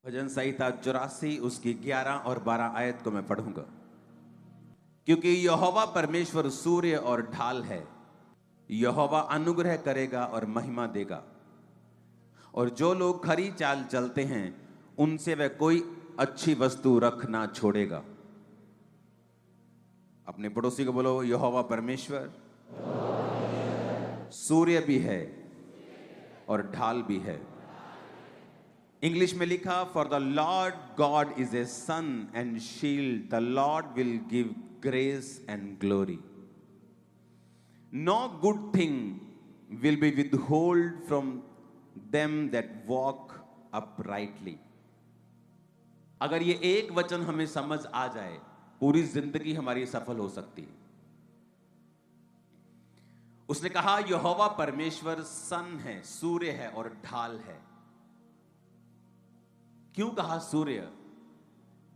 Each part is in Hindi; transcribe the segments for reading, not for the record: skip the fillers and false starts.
भजन संहिता 84 उसकी 11 और 12 आयत को मैं पढ़ूंगा। क्योंकि यहोवा परमेश्वर सूर्य और ढाल है, यहोवा अनुग्रह करेगा और महिमा देगा, और जो लोग खरी चाल चलते हैं उनसे वह कोई अच्छी वस्तु रख ना छोड़ेगा। अपने पड़ोसी को बोलो, यहोवा परमेश्वर सूर्य भी है और ढाल भी है। इंग्लिश में लिखा, for the Lord God is a sun and shield, the Lord will give grace and glory, no good thing will be withhold from them that walk uprightly. अगर ये एक वचन हमें समझ आ जाए, पूरी जिंदगी हमारी सफल हो सकती है। उसने कहा यहोवा परमेश्वर सन है, सूर्य है और ढाल है। क्यों कहा सूर्य?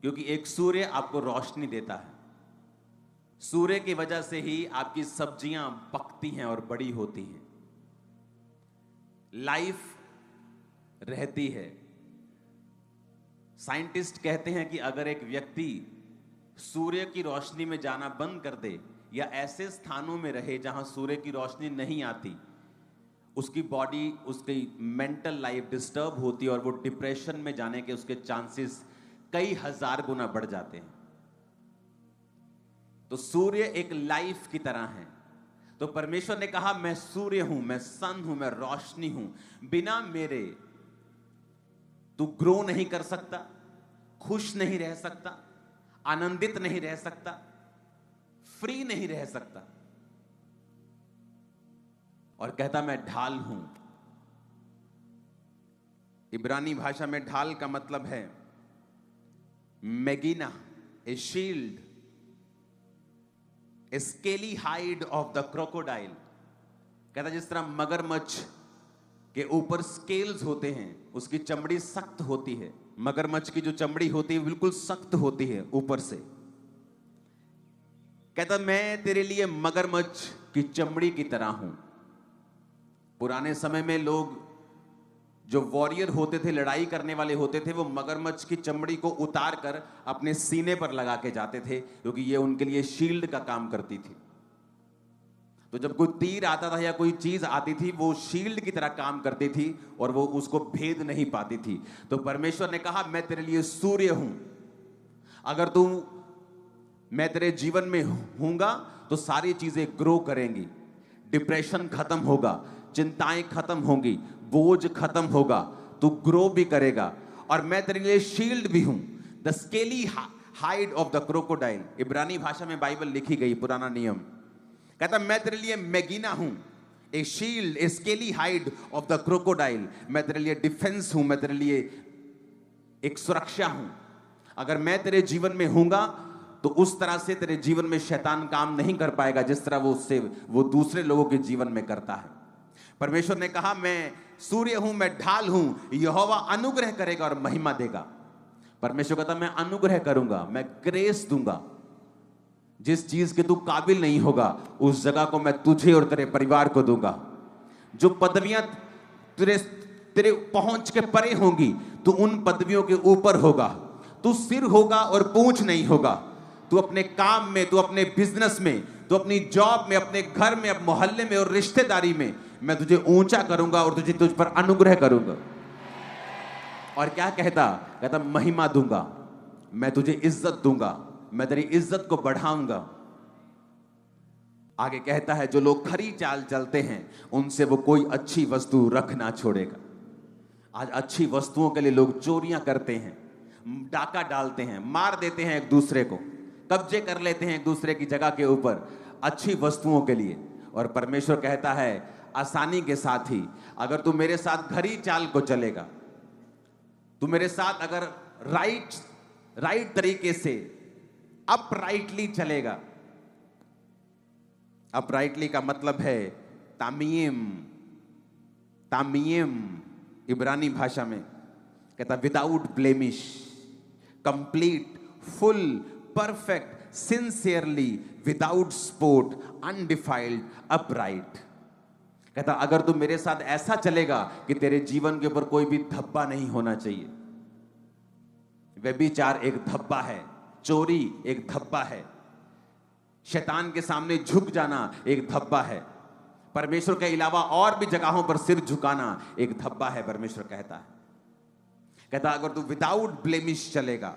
क्योंकि एक सूर्य आपको रोशनी देता है। सूर्य की वजह से ही आपकी सब्जियां पकती हैं और बड़ी होती हैं, लाइफ रहती है। साइंटिस्ट कहते हैं कि अगर एक व्यक्ति सूर्य की रोशनी में जाना बंद कर दे या ऐसे स्थानों में रहे जहां सूर्य की रोशनी नहीं आती, उसकी बॉडी, उसकी मेंटल लाइफ डिस्टर्ब होती है और वो डिप्रेशन में जाने के उसके चांसेस कई हजार गुना बढ़ जाते हैं। तो सूर्य एक लाइफ की तरह है। तो परमेश्वर ने कहा मैं सूर्य हूं, मैं सन हूं, मैं रोशनी हूं। बिना मेरे तू ग्रो नहीं कर सकता, खुश नहीं रह सकता, आनंदित नहीं रह सकता, फ्री नहीं रह सकता। और कहता मैं ढाल हूं। इब्रानी भाषा में ढाल का मतलब है मेगिना, a shield, a scaly hide of the crocodile. कहता जिस तरह मगरमच्छ के ऊपर स्केल्स होते हैं, उसकी चमड़ी सख्त होती है। मगरमच्छ की जो चमड़ी होती है बिल्कुल सख्त होती है ऊपर से। कहता मैं तेरे लिए मगरमच्छ की चमड़ी की तरह हूं। पुराने समय में लोग जो वॉरियर होते थे, लड़ाई करने वाले होते थे, वो मगरमच्छ की चमड़ी को उतार कर अपने सीने पर लगा के जाते थे, क्योंकि ये उनके लिए शील्ड का काम करती थी। तो जब कोई तीर आता था या कोई चीज आती थी, वो शील्ड की तरह काम करती थी और वो उसको भेद नहीं पाती थी। तो परमेश्वर ने कहा मैं तेरे लिए सूर्य हूं। अगर तू, मैं तेरे जीवन में हूंगा तो सारी चीजें ग्रो करेंगी, डिप्रेशन खत्म होगा, चिंताएं खत्म होंगी, बोझ खत्म होगा, तू ग्रो भी करेगा। और मैं तेरे लिए शील्ड भी हूं, the scaly hide of the crocodile. इब्रानी भाषा में बाइबल लिखी गई, पुराना नियम। कहता मैं तेरे लिए मेगिना हूं, a shield, a scaly hide of the crocodile. मैं तेरे लिए डिफेंस हूं, मैं तेरे लिए एक सुरक्षा हूं। अगर मैं तेरे जीवन में हूंगा तो उस तरह से तेरे जीवन में शैतान काम नहीं कर पाएगा जिस तरह वो दूसरे लोगों के जीवन में करता है। परमेश्वर ने कहा मैं सूर्य हूं, मैं ढाल हूं, यहोवा अनुग्रह करेगा और महिमा देगा। परमेश्वर कहता मैं अनुग्रह करूंगा, मैं ग्रेस दूंगा। जिस चीज के तू काबिल नहीं होगा उस जगह को मैं तुझे और तेरे परिवार को दूंगा। जो पदवियां तेरे पहुंच के परे होंगी, तू उन पदवियों के ऊपर होगा। तू सिर होगा और पूंछ नहीं होगा। तू अपने काम में, तू अपने बिजनेस में, तू अपनी जॉब में, अपने घर में, अब मोहल्ले में और रिश्तेदारी में मैं तुझे ऊंचा करूंगा और तुझ पर अनुग्रह करूंगा। और क्या कहता महिमा दूंगा, मैं तुझे इज्जत दूंगा, मैं तेरी इज्जत को बढ़ाऊंगा। आगे कहता है जो लोग खरी चाल चलते हैं उनसे वो कोई अच्छी वस्तु रख ना छोड़ेगा। आज अच्छी वस्तुओं के लिए लोग चोरियां करते हैं, डाका डालते हैं, मार देते हैं एक दूसरे को, कब्जे कर लेते हैं एक दूसरे की जगह के ऊपर अच्छी वस्तुओं के लिए। और परमेश्वर कहता है आसानी के साथ ही, अगर तू मेरे साथ खरी चाल को चलेगा, तू मेरे साथ अगर राइट तरीके से अपराइटली चलेगा। अपराइटली का मतलब है तामीम। तामीम इब्रानी भाषा में कहता without blemish, complete, full, perfect, sincerely, without spot, undefiled, upright. कहता अगर तू मेरे साथ ऐसा चलेगा कि तेरे जीवन के ऊपर कोई भी धब्बा नहीं होना चाहिए, व्यभिचार एक धब्बा है, चोरी एक धब्बा है, शैतान के सामने झुक जाना एक धब्बा है, परमेश्वर के अलावा और भी जगहों पर सिर झुकाना एक धब्बा है। परमेश्वर कहता अगर तू विदाउट ब्लेमिश चलेगा,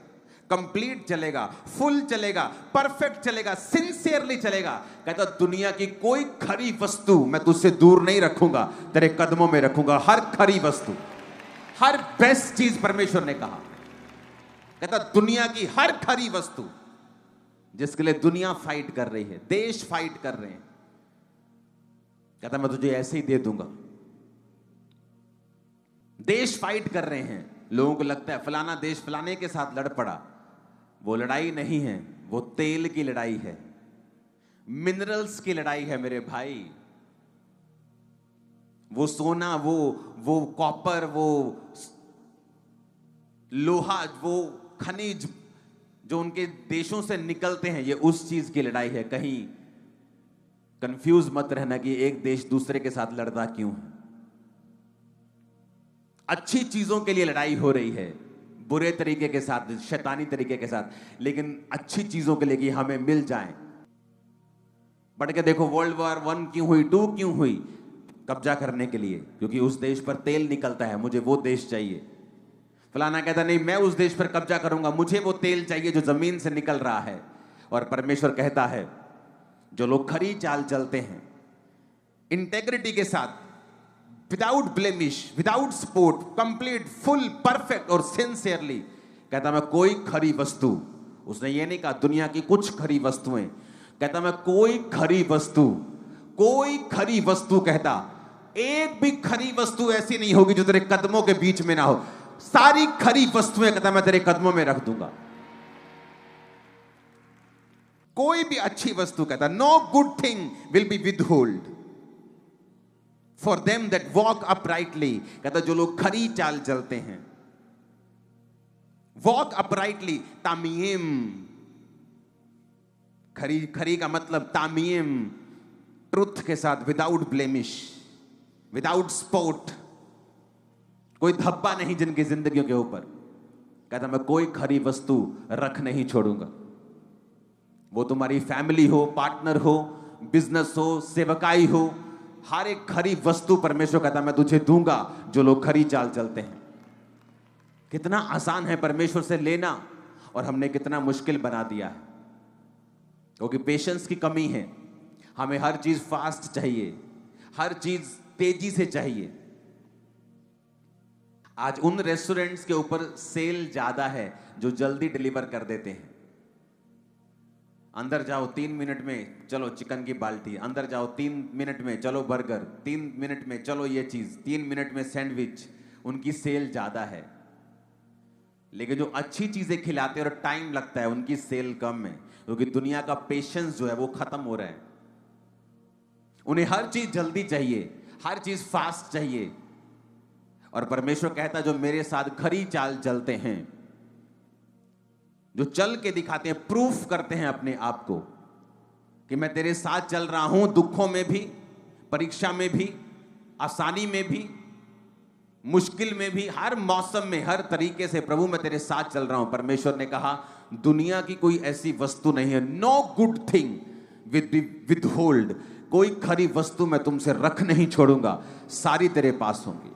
कंप्लीट चलेगा, फुल चलेगा, परफेक्ट चलेगा, सिंसियरली चलेगा, कहता दुनिया की कोई खरी वस्तु मैं तुझसे दूर नहीं रखूंगा, तेरे कदमों में रखूंगा। हर खरी वस्तु, हर बेस्ट चीज परमेश्वर ने कहा। कहता दुनिया की हर खरी वस्तु जिसके लिए दुनिया फाइट कर रही है, देश फाइट कर रहे हैं, कहता मैं तुझे ऐसे ही दे दूंगा। देश फाइट कर रहे हैं, लोगों को लगता है फलाना देश फलाने के साथ लड़ पड़ा, वो लड़ाई नहीं है, वो तेल की लड़ाई है, मिनरल्स की लड़ाई है मेरे भाई। वो सोना, वो कॉपर, वो लोहा, वो खनिज जो उनके देशों से निकलते हैं, ये उस चीज की लड़ाई है। कहीं कंफ्यूज मत रहना कि एक देश दूसरे के साथ लड़ता क्यों है। अच्छी चीजों के लिए लड़ाई हो रही है, बुरे तरीके के साथ, शैतानी तरीके के साथ, लेकिन अच्छी चीजों के लिए कि हमें मिल जाए। पढ़ के देखो, वर्ल्ड वॉर 1 क्यों हुई, 2 क्यों हुई? कब्जा करने के लिए, क्योंकि उस देश पर तेल निकलता है, मुझे वो देश चाहिए। फलाना कहता नहीं मैं उस देश पर कब्जा करूंगा, मुझे वो तेल चाहिए जो जमीन से निकल रहा है। और परमेश्वर कहता है जो लोग खरी चाल चलते हैं, इंटेग्रिटी के साथ, without blemish, without spot, complete, full, perfect और सिंसियरली, कहता मैं कोई खरी वस्तु, उसने ये नहीं कहा दुनिया की कुछ खरी वस्तुएं, कहता मैं कोई खरी वस्तु, कहता एक भी खरी वस्तु ऐसी नहीं होगी जो तेरे कदमों के बीच में ना हो। सारी खरी वस्तुएं कहता मैं तेरे कदमों में रख दूंगा। कोई भी अच्छी वस्तु, कहता no good thing will be withhold for them that walk uprightly, कहता जो लोग खरी चाल चलते हैं, वॉक अपराइटली, तामीम, खरी का मतलब तामीम, ट्रुथ के साथ, विदाउट ब्लेमिश, विदाउट स्पॉट, कोई धब्बा नहीं जिनकी जिंदगियों के ऊपर। कहता मैं कोई खरी वस्तु रख नहीं छोड़ूंगा। वो तुम्हारी फैमिली हो, पार्टनर हो, बिजनेस हो, सेवकाई हो, हर एक खरी वस्तु परमेश्वर कहता मैं तुझे दूंगा जो लोग खरी चाल चलते हैं। कितना आसान है परमेश्वर से लेना, और हमने कितना मुश्किल बना दिया है, क्योंकि पेशेंस की कमी है। हमें हर चीज फास्ट चाहिए, हर चीज तेजी से चाहिए। आज उन रेस्टोरेंट्स के ऊपर सेल ज्यादा है जो जल्दी डिलीवर कर देते हैं। अंदर जाओ 3 मिनट में चलो चिकन की बाल्टी, अंदर जाओ 3 मिनट में चलो बर्गर, 3 मिनट में चलो ये चीज, 3 मिनट में सैंडविच। उनकी सेल ज्यादा है, लेकिन जो अच्छी चीजें खिलाते हैं और टाइम लगता है उनकी सेल कम है, क्योंकि दुनिया का पेशेंस जो है वो खत्म हो रहा है। उन्हें हर चीज जल्दी चाहिए, हर चीज फास्ट चाहिए। और परमेश्वर कहता जो मेरे साथ खरी चाल चलते हैं, जो चल के दिखाते हैं, प्रूफ करते हैं अपने आप को कि मैं तेरे साथ चल रहा हूं, दुखों में भी, परीक्षा में भी, आसानी में भी, मुश्किल में भी, हर मौसम में, हर तरीके से प्रभु मैं तेरे साथ चल रहा हूं। परमेश्वर ने कहा दुनिया की कोई ऐसी वस्तु नहीं है, नो गुड थिंग विदहोल्ड, कोई खरी वस्तु मैं तुमसे रख नहीं छोड़ूंगा, सारी तेरे पास होंगी।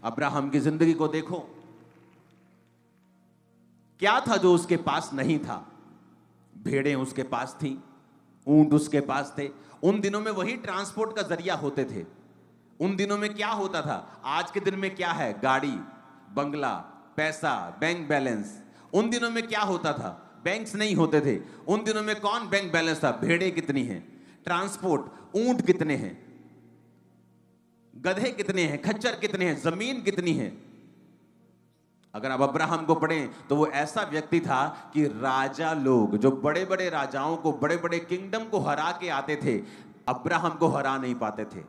अब्राहम की जिंदगी को देखो, क्या था जो उसके पास नहीं था? भेड़ें उसके पास थी, ऊंट उसके पास थे। उन दिनों में वही ट्रांसपोर्ट का जरिया होते थे। उन दिनों में क्या होता था? आज के दिन में क्या है? गाड़ी, बंगला, पैसा, बैंक बैलेंस। उन दिनों में क्या होता था? बैंक्स नहीं होते थे। उन दिनों में कौन बैंक बैलेंस था? भेड़ें कितनी हैं, ट्रांसपोर्ट, ऊंट कितने हैं, गधे कितने हैं, खच्चर कितने हैं, जमीन कितनी है। अगर आप अब्राहम को पढ़ें तो वो ऐसा व्यक्ति था कि राजा लोग, जो बड़े बड़े राजाओं को, बड़े बड़े किंगडम को हरा के आते थे, अब्राहम को हरा नहीं पाते थे।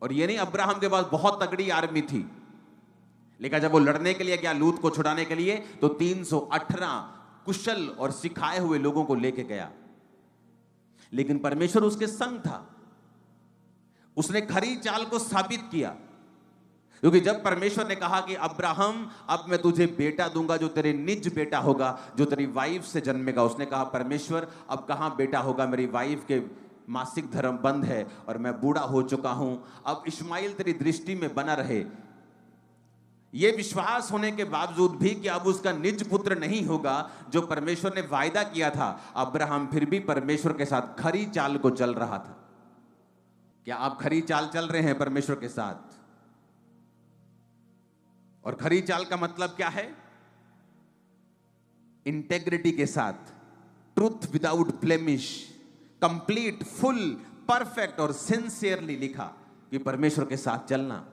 और ये नहीं अब्राहम के पास बहुत तगड़ी आर्मी थी, लेकिन जब वो लड़ने के लिए गया, लूत को छुड़ाने के लिए, तो 318 कुशल और सिखाए हुए लोगों को लेके गया। लेकिन परमेश्वर उसके संग था। उसने खरी चाल को साबित किया। क्योंकि जब परमेश्वर ने कहा कि अब्राहम अब मैं तुझे बेटा दूंगा जो तेरे निज बेटा होगा, जो तेरी वाइफ से जन्मेगा, उसने कहा परमेश्वर अब कहां बेटा होगा, मेरी वाइफ के मासिक धर्म बंद है और मैं बूढ़ा हो चुका हूं, अब इश्माइल तेरी दृष्टि में बना रहे। यह विश्वास होने के बावजूद भी कि अब उसका निज पुत्र नहीं होगा जो परमेश्वर ने वायदा किया था, अब्राहम फिर भी परमेश्वर के साथ खरी चाल को चल रहा था। क्या आप खरी चाल चल रहे हैं परमेश्वर के साथ? और खरी चाल का मतलब क्या है? इंटेग्रिटी के साथ, truth without blemish, complete, full, perfect और सिंसियरली लिखा कि परमेश्वर के साथ चलना।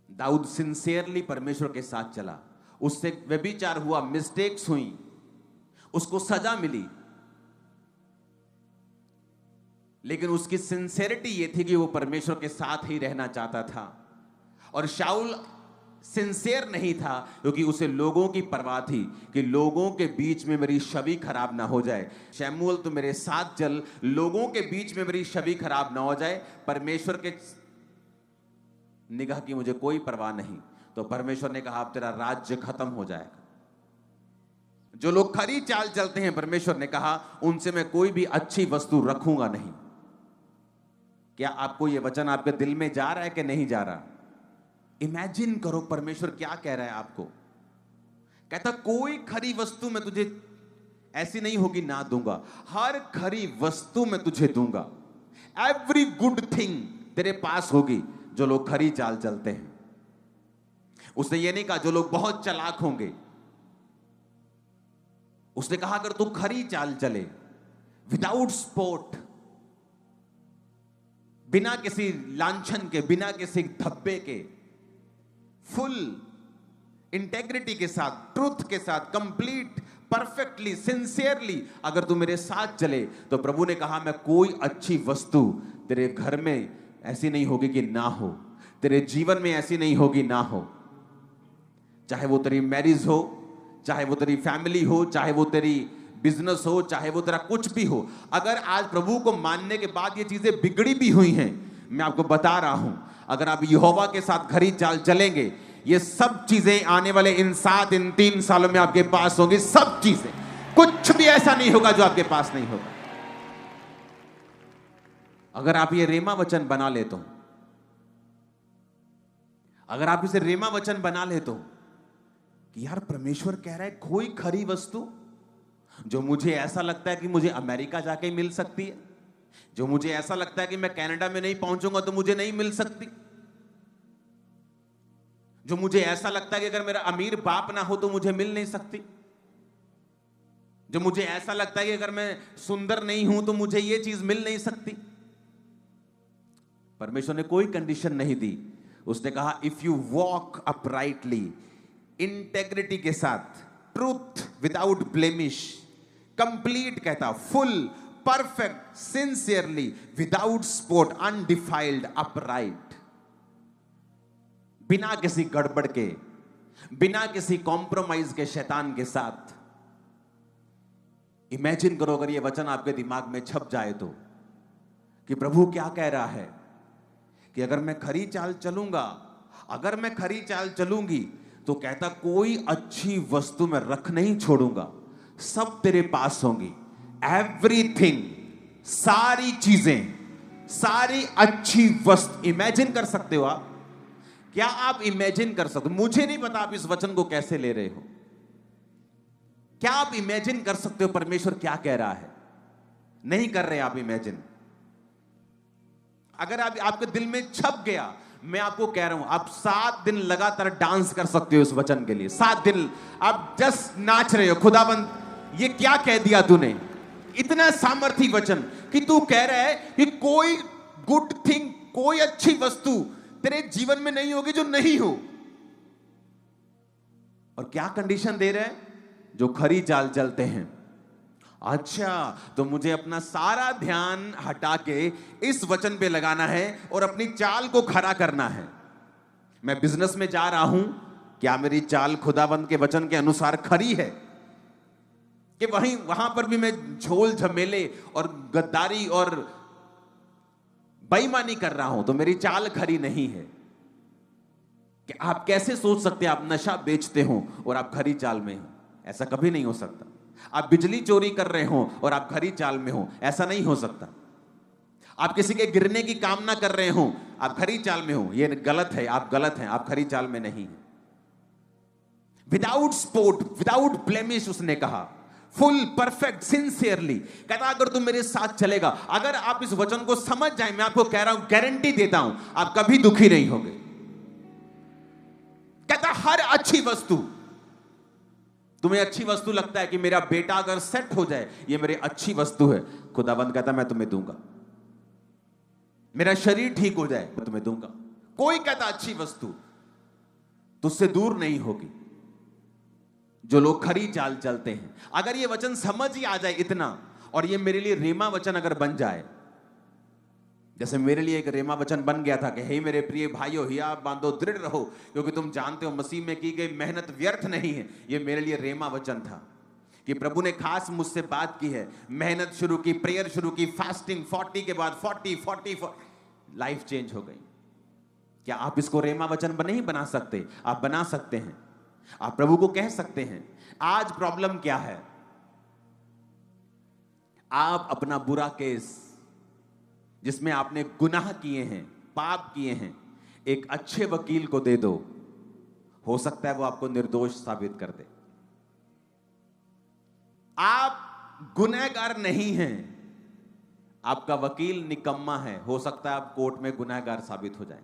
दाऊद सिंसियरली परमेश्वर के साथ चला, उससे व्यभिचार हुआ, मिस्टेक्स हुई, उसको सजा मिली, लेकिन उसकी सिंसियरिटी ये थी कि वो परमेश्वर के साथ ही रहना चाहता था। और शाऊल सिंसियर नहीं था क्योंकि उसे लोगों की परवाह थी कि लोगों के बीच में मेरी छवि खराब ना हो जाए। शमूएल तो मेरे साथ चल, लोगों के बीच में मेरी छवि खराब ना हो जाए, परमेश्वर के निगाह की मुझे कोई परवाह नहीं। तो परमेश्वर ने कहा अब तेरा राज्य खत्म हो जाएगा। जो लोग खरी चाल चलते हैं, परमेश्वर ने कहा उनसे मैं कोई भी अच्छी वस्तु रखूंगा नहीं। क्या आपको यह वचन आपके दिल में जा रहा है कि नहीं जा रहा? इमेजिन करो परमेश्वर क्या कह रहा है आपको। कहता कोई खरी वस्तु मैं तुझे ऐसी नहीं होगी ना दूंगा, हर खरी वस्तु मैं तुझे दूंगा। एवरी गुड थिंग तेरे पास होगी जो लोग खरी चाल चलते हैं। उसने ये नहीं कहा जो लोग बहुत चालाक होंगे, उसने कहा अगर तू खरी चाल चले, विदाउट स्पोर्ट, बिना किसी लांछन के, बिना किसी धब्बे के, फुल इंटेग्रिटी के साथ, ट्रूथ के साथ, कंप्लीट, परफेक्टली, सिंसियरली अगर तू मेरे साथ चले, तो प्रभु ने कहा मैं कोई अच्छी वस्तु तेरे घर में ऐसी नहीं होगी कि ना हो, तेरे जीवन में ऐसी नहीं होगी ना हो। चाहे वो तेरी मैरिज हो, चाहे वो तेरी फैमिली हो, चाहे वो तेरी बिजनेस हो, चाहे वो तेरा कुछ भी हो। अगर आज प्रभु को मानने के बाद ये चीजें बिगड़ी भी हुई हैं, मैं आपको बता रहा हूं, अगर आप यहोवा के साथ खरी चाल चलेंगे, ये सब चीजें आने वाले इन 3 सालों में आपके पास होंगी। सब चीजें, कुछ भी ऐसा नहीं होगा जो आपके पास नहीं होगा। अगर आप ये रेमा वचन बना लेते हो, अगर आप इसे रेमा वचन बना लेते हो कि यार परमेश्वर कह रहा है कोई खरी वस्तु जो मुझे ऐसा लगता है कि मुझे अमेरिका जाके मिल सकती है, जो मुझे ऐसा लगता है कि मैं कनाडा में नहीं पहुंचूंगा तो मुझे नहीं मिल सकती, जो मुझे ऐसा लगता है कि अगर मेरा अमीर बाप ना हो तो मुझे मिल नहीं सकती, जो मुझे ऐसा लगता है कि अगर मैं सुंदर नहीं हूं तो मुझे यह चीज मिल नहीं सकती। परमेश्वर ने कोई कंडीशन नहीं दी। उसने कहा if you walk uprightly, integrity के साथ, ट्रूथ विदाउट ब्लेमिश, कंप्लीट कहता, full, perfect, sincerely, without spot, undefiled, upright, बिना किसी गड़बड़ के, बिना किसी कॉम्प्रोमाइज के, शैतान के साथ। इमेजिन करो अगर यह वचन आपके दिमाग में छप जाए तो, कि प्रभु क्या कह रहा है कि अगर मैं खरी चाल चलूंगा, अगर मैं खरी चाल चलूंगी, तो कहता कोई अच्छी वस्तु मैं रख नहीं छोड़ूंगा, सब तेरे पास होंगी। एवरीथिंग, सारी चीजें, सारी अच्छी वस्तु। इमेजिन कर सकते हो आप? क्या आप इमेजिन कर सकते हो? मुझे नहीं पता आप इस वचन को कैसे ले रहे हो। क्या आप इमेजिन कर सकते हो परमेश्वर क्या कह रहा है? नहीं कर रहे आप इमेजिन। अगर आप आपके दिल में छप गया, मैं आपको कह रहा हूं आप 7 दिन लगातार डांस कर सकते हो इस वचन के लिए। 7 दिन आप जस्ट नाच रहे हो, खुदाबंद ये क्या कह दिया तूने। इतना सामर्थी वचन कि तू कह रहा है कि कोई गुड थिंग, कोई अच्छी वस्तु तेरे जीवन में नहीं होगी जो नहीं हो। और क्या कंडीशन दे रहे हैं? जो खरी चाल चलते हैं। अच्छा, तो मुझे अपना सारा ध्यान हटा के इस वचन पे लगाना है और अपनी चाल को खरा करना है। मैं बिजनेस में जा रहा हूं, क्या मेरी चाल खुदाबंद के वचन के अनुसार खरी है? कि वहां पर भी मैं झोल झमेले और गद्दारी और बेईमानी कर रहा हूं तो मेरी चाल खरी नहीं है। कि आप कैसे सोच सकते हैं आप नशा बेचते हो और आप खरी चाल में हो? ऐसा कभी नहीं हो सकता। आप बिजली चोरी कर रहे हो और आप खरी चाल में हो, ऐसा नहीं हो सकता। आप किसी के गिरने की कामना कर रहे हो, आप खरी चाल में हो, ये गलत है, आप गलत हैं, आप खरी चाल में नहीं हैं। विदाउट स्पॉट, विदाउट ब्लेमिश, उसने कहा, फुल परफेक्ट सिंसियरली। कहता अगर तुम मेरे साथ चलेगा, अगर आप इस वचन को समझ जाए, मैं आपको कह रहा हूं, गारंटी देता हूं, आप कभी दुखी नहीं होंगे। कहता हर अच्छी वस्तु, तुम्हें अच्छी वस्तु लगता है कि मेरा बेटा अगर सेट हो जाए, ये मेरी अच्छी वस्तु है, खुदावंद कहता मैं तुम्हें दूंगा। मेरा शरीर ठीक हो जाए, मैं तुम्हें दूंगा। कोई कहता अच्छी वस्तु तुझसे दूर नहीं होगी। जो लोग खरी चाल चलते हैं, अगर ये वचन समझ ही आ जाए इतना, और ये मेरे लिए रेमा वचन अगर बन जाए, जैसे मेरे लिए एक रेमा वचन बन गया था कि हे मेरे प्रिय भाइयों, हिया बांधो, दृढ़ रहो, क्योंकि तुम जानते हो मसीह में की गई मेहनत व्यर्थ नहीं है। ये मेरे लिए रेमा वचन था कि प्रभु ने खास मुझसे बात की है। मेहनत शुरू की, प्रेयर शुरू की, फास्टिंग 40 के बाद 40, लाइफ चेंज हो गई। क्या आप इसको रेमा वचन नहीं बना सकते? आप बना सकते हैं। आप प्रभु को कह सकते हैं, आज प्रॉब्लम क्या है? आप अपना बुरा केस जिसमें आपने गुनाह किए हैं, पाप किए हैं, एक अच्छे वकील को दे दो, हो सकता है वो आपको निर्दोष साबित कर दे। आप गुनहगार नहीं हैं, आपका वकील निकम्मा है, हो सकता है आप कोर्ट में गुनहगार साबित हो जाए।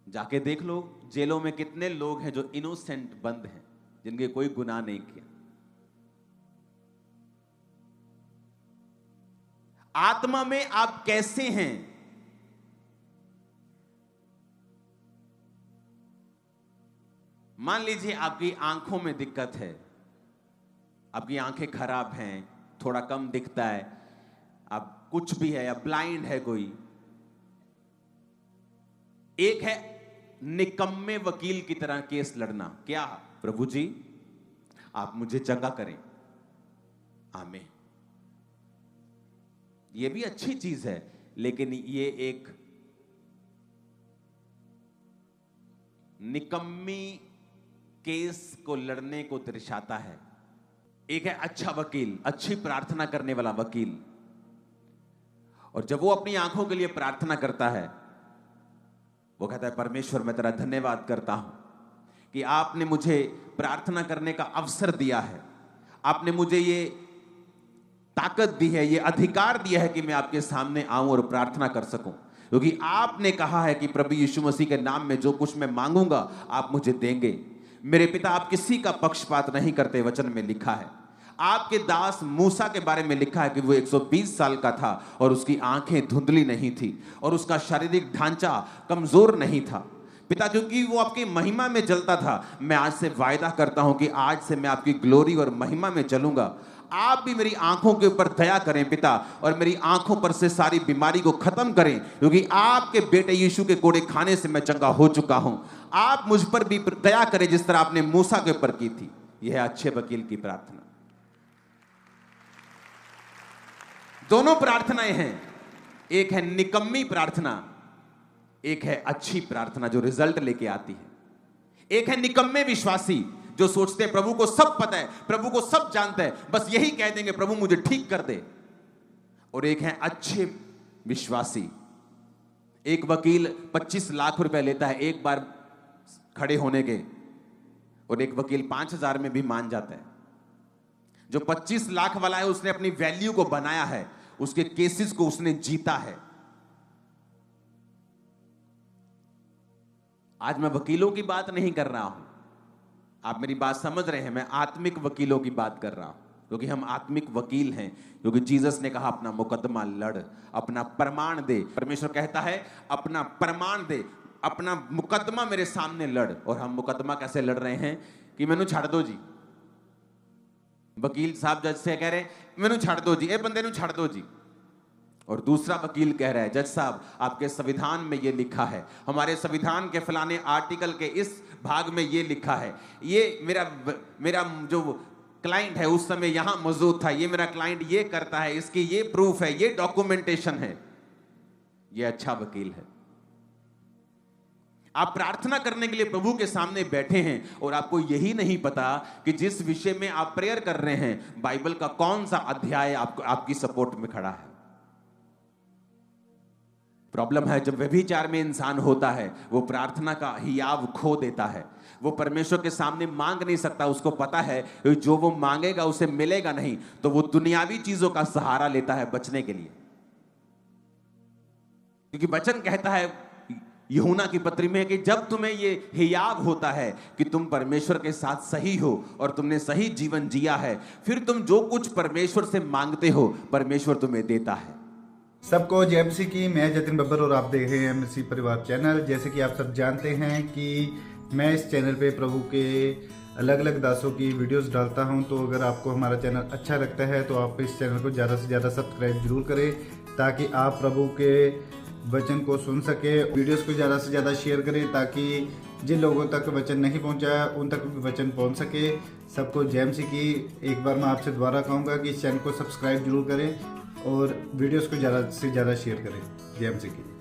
जाके देख लो जेलों में कितने लोग हैं जो इनोसेंट बंद हैं, जिनके कोई गुनाह नहीं किया। आत्मा में आप कैसे हैं? मान लीजिए आपकी आंखों में दिक्कत है, आपकी आंखें खराब हैं, थोड़ा कम दिखता है, आप कुछ भी है, या ब्लाइंड है कोई। एक है निकम्मे वकील की तरह केस लड़ना। क्या? प्रभु जी आप मुझे चंगा करें, आमीन। ये भी अच्छी चीज है, लेकिन ये एक निकम्मी केस को लड़ने को दर्शाता है। एक है अच्छा वकील, अच्छी प्रार्थना करने वाला वकील, और जब वो अपनी आंखों के लिए प्रार्थना करता है, वो कहता है परमेश्वर मैं तेरा धन्यवाद करता हूं कि आपने मुझे प्रार्थना करने का अवसर दिया है, आपने मुझे ये ताकत दी है, ये अधिकार दिया है कि मैं आपके सामने आऊं और प्रार्थना कर सकूं, क्योंकि आपने कहा है कि प्रभु यीशु मसीह के नाम में जो कुछ मैं मांगूंगा आप मुझे देंगे। मेरे पिता आप किसी का पक्षपात नहीं करते, वचन में लिखा है। आपके दास मूसा के बारे में लिखा है कि वो 120 साल का था और उसकी आंखें धुंधली नहीं थी और उसका शारीरिक ढांचा कमजोर नहीं था। पिता क्योंकि वो आपकी महिमा में जलता था, मैं आज से वायदा करता हूं कि आज से मैं आपकी ग्लोरी और महिमा में चलूंगा। आप भी मेरी आंखों के ऊपर दया करें पिता, और मेरी आंखों पर से सारी बीमारी को खत्म करें, क्योंकि आपके बेटे यीशु के कोड़े खाने से मैं चंगा हो चुका हूं। आप मुझ पर भी दया करें जिस तरह आपने मूसा के ऊपर की थी। यह है अच्छे वकील की प्रार्थना। दोनों प्रार्थनाएं हैं, एक है निकम्मी प्रार्थना, एक है अच्छी प्रार्थना जो रिजल्ट लेके आती है। एक है निकम्मे विश्वासी जो सोचते हैं प्रभु को सब पता है, प्रभु को सब जानता है, बस यही कह देंगे प्रभु मुझे ठीक कर दे। और एक है अच्छे विश्वासी। एक वकील 25 लाख रुपए लेता है एक बार खड़े होने के, और एक वकील 5,000 में भी मान जाता है। जो 25 लाख वाला है उसने अपनी वैल्यू को बनाया है, उसके केसेस को उसने जीता है। आज मैं वकीलों की बात नहीं कर रहा हूं, आप मेरी बात समझ रहे हैं, मैं आत्मिक वकीलों की बात कर रहा हूं, क्योंकि हम आत्मिक वकील हैं। क्योंकि जीसस ने कहा अपना मुकदमा लड़, अपना प्रमाण दे। परमेश्वर कहता है अपना प्रमाण दे, अपना मुकदमा मेरे सामने लड़। और हम मुकदमा कैसे लड़ रहे हैं कि मैनू छड़ दो जी। वकील साहब जज से कह रहे हैं मैनू छड़ दो जी, ए बंदे नू छड़ दो जी। और दूसरा वकील कह रहा है जज साहब आपके संविधान में ये लिखा है, हमारे संविधान के फलाने आर्टिकल के इस भाग में ये लिखा है, ये मेरा जो क्लाइंट है उस समय यहां मौजूद था, ये मेरा क्लाइंट ये करता है, इसकी ये प्रूफ है, ये डॉक्यूमेंटेशन है। ये अच्छा वकील है। आप प्रार्थना करने के लिए प्रभु के सामने बैठे हैं और आपको यही नहीं पता कि जिस विषय में आप प्रेयर कर रहे हैं बाइबल का कौन सा अध्याय आपकी सपोर्ट में खड़ा है। प्रॉब्लम है जब व्यभिचार में इंसान होता है, वो प्रार्थना का हियाव खो देता है। वो परमेश्वर के सामने मांग नहीं सकता, उसको पता है जो वो मांगेगा उसे मिलेगा नहीं, तो वो दुनियावी चीजों का सहारा लेता है बचने के लिए। क्योंकि वचन कहता है यूहन्ना की पत्री में कि जब तुम्हें ये हियाव होता है कि तुम परमेश्वर के साथ सही हो और तुमने सही जीवन जिया है, फिर तुम जो कुछ परमेश्वर से मांगते हो परमेश्वर तुम्हें देता है। सबको जय मसीह की। मैं जतिन बब्बर और आप देख रहे हैं मसीह परिवार चैनल। जैसे कि आप सब जानते हैं कि मैं इस चैनल पे प्रभु के अलग अलग दासों की वीडियोस डालता हूं, तो अगर आपको हमारा चैनल अच्छा लगता है तो आप इस चैनल को ज़्यादा से ज़्यादा सब्सक्राइब जरूर करें, ताकि आप प्रभु के वचन को सुन सके। वीडियोस को ज़्यादा से ज़्यादा शेयर करें ताकि जिन लोगों तक वचन नहीं पहुंचा उन तक भी वचन पहुंच सके। सबको जय मसीह की। एक बार मैं आपसे दोबारा कहूँगा कि इस चैनल को सब्सक्राइब जरूर करें और वीडियोस को ज़्यादा से ज़्यादा शेयर करें। जय मसीह की।